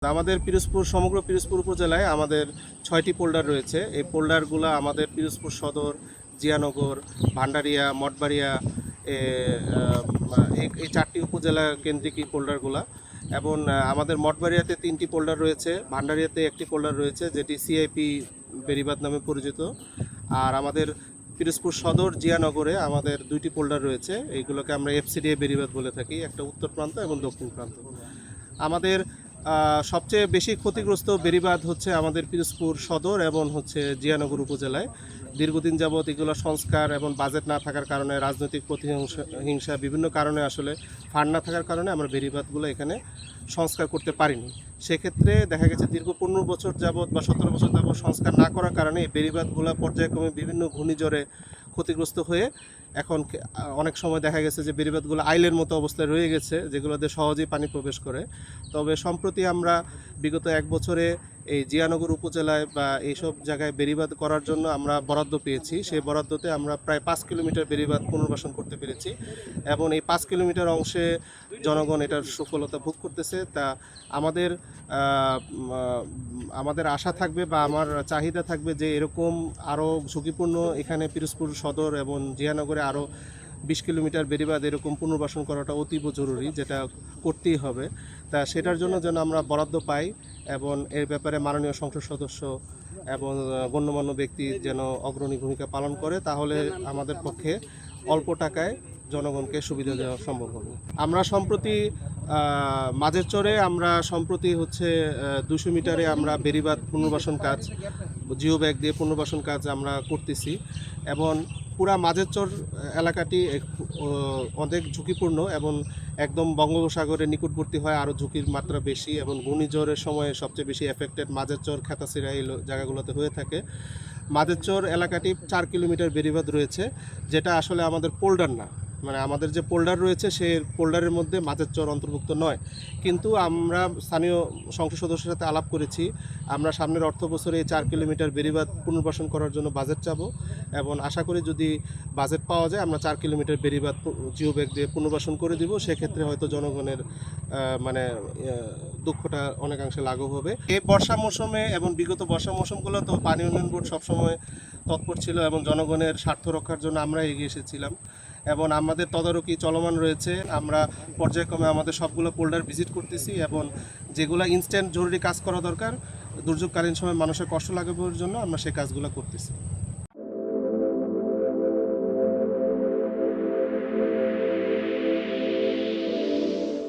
আমাদের পিরোজপুর সমগ্র পিরোজপুর উপজেলায় আমাদের 6টি পোল্ডার রয়েছে। এই পোল্ডারগুলো আমাদের পিরোজপুর সদর, জিয়ানগর, ভান্ডারিয়া, মঠবাড়িয়া এই 4টি উপজেলা কেন্দ্রিক এই পোল্ডারগুলা। এবং আমাদের মঠবাড়িয়াতে 3টি পোল্ডার রয়েছে, ভান্ডারিয়াতে 1টি পোল্ডার রয়েছে যেটি সিআইপি বেড়িবাঁধ নামে পরিচিত। আর আমাদের পিরোজপুর সদর, জিয়ানগরে আমাদের 2টি পোল্ডার রয়েছে। এইগুলোকে আমরা এফসিডিএ বেড়িবাঁধ বলে থাকি, একটা উত্তর প্রান্ত এবং দক্ষিণ প্রান্ত। আমাদের সবচেয়ে বেশি ক্ষতিগ্রস্ত বেড়িবাঁধ হচ্ছে আমাদের পিরোজপুর সদর এবং জিয়ানগর উপজেলায়। দীর্ঘদিন যাবৎ এগুলো সংস্কার এবং বাজেট না থাকার কারণে, রাজনৈতিক প্রতিহিংসা বিভিন্ন কারণে, আসলে ফান্ড না থাকার কারণে আমরা বেড়িবাঁধগুলো এখানে সংস্কার করতে পারিনি। সেক্ষেত্রে দেখা গেছে দীর্ঘ 15 বছর যাবৎ বা 17 বছর যাবৎ সংস্কার না করার কারণে এই বেড়িবাঁধগুলো পর্যায়ক্রমে বিভিন্ন ঘূর্ণিঝড়ে ক্ষতিগ্রস্ত হয়ে এখন অনেক সময় দেখা গেছে যে বেড়িবাঁধগুলো আইলের মতো অবস্থায় রয়ে গেছে, যেগুলোতে সহজেই পানি প্রবেশ করে। তবে সম্প্রতি আমরা বিগত 1 বছরে এই জিয়ানগর উপজেলায় বা এইসব জায়গায় বেড়িবাঁধ করার জন্য আমরা বরাদ্দ পেয়েছি। সেই বরাদ্দতে আমরা প্রায় 5 কিলোমিটার বেড়িবাঁধ পুনর্বাসন করতে পেরেছি এবং এই 5 কিলোমিটার অংশে জনগণ এটার সফলতা ভোগ করতেছে। তা আমাদের আশা থাকবে বা আমার চাহিদা থাকবে যে এরকম আরও ঝুঁকিপূর্ণ এখানে পিরোজপুর সদর এবং জিয়ানগরে আরও 20 কিলোমিটার বেড়িবাঁধ এরকম পুনর্বাসন করাটা অতীব জরুরি, যেটা করতেই হবে। তা সেটার জন্য যেন আমরা বরাদ্দ পাই এবং এর ব্যাপারে মাননীয় সংসদ সদস্য এবং গণ্যমান্য ব্যক্তি যেন অগ্রণী ভূমিকা পালন করে, তাহলে আমাদের পক্ষে অল্প টাকায় জনগণকে সুবিধা দেওয়া সম্ভব হবে। আমরা সম্প্রতি মাঝের চরে 200 মিটারে আমরা বেড়িবাঁধ পুনর্বাসন কাজ, জিও ব্যাগ দিয়ে পুনর্বাসন কাজ আমরা করতেছি এবং পুরা মাঝের চর এলাকাটি অনেক ঝুঁকিপূর্ণ এবং একদম বঙ্গোপসাগরের নিকটবর্তী হয়, আরও ঝুঁকির মাত্রা বেশি এবং ঘূর্ণিঝড়ের সময় সবচেয়ে বেশি এফেক্টেড মাঝের চর, খেতাসিরা এই জায়গাগুলোতে হয়ে থাকে। মাঝের চর এলাকাটি 4 কিলোমিটার বেড়িবাঁধ রয়েছে, যেটা আসলে আমাদের পোল্ডার না, মানে আমাদের যে পোল্ডার রয়েছে সেই পোল্ডারের মধ্যে মাঝের চর অন্তর্ভুক্ত নয়। কিন্তু আমরা স্থানীয় সংসদ সদস্যের সাথে আলাপ করেছি, আমরা সামনের অর্থ বছরে এই 4 কিলোমিটার বেড়িবাঁধ পুনর্বাসন করার জন্য বাজেট চাবো এবং আশা করি যদি বাজেট পাওয়া যায় আমরা 4 কিলোমিটার বেড়িবাঁধ জিও ব্যাগ দিয়ে পুনর্বাসন করে দিব। সেক্ষেত্রে হয়তো জনগণের দুঃখটা অনেকাংশে লাঘব হবে। এই বর্ষা মৌসুমে এবং বিগত বর্ষা মৌসুমগুলো তো পানি উন্নয়ন বোর্ড সবসময় তৎপর ছিল এবং জনগণের স্বার্থ রক্ষার জন্য আমরা এগিয়ে এসেছিলাম এবং আমাদের তদারকি চলমান রয়েছে। আমরা পর্যায়ক্রমে আমাদের সবগুলো পোল্ডার ভিজিট করতেছি এবং যেগুলো ইনস্ট্যান্ট জরুরি কাজ করা দরকার, দুর্যোগকালীন সময় মানুষের কষ্ট লাগানোর জন্য আমরা সেই কাজগুলো করতেছি।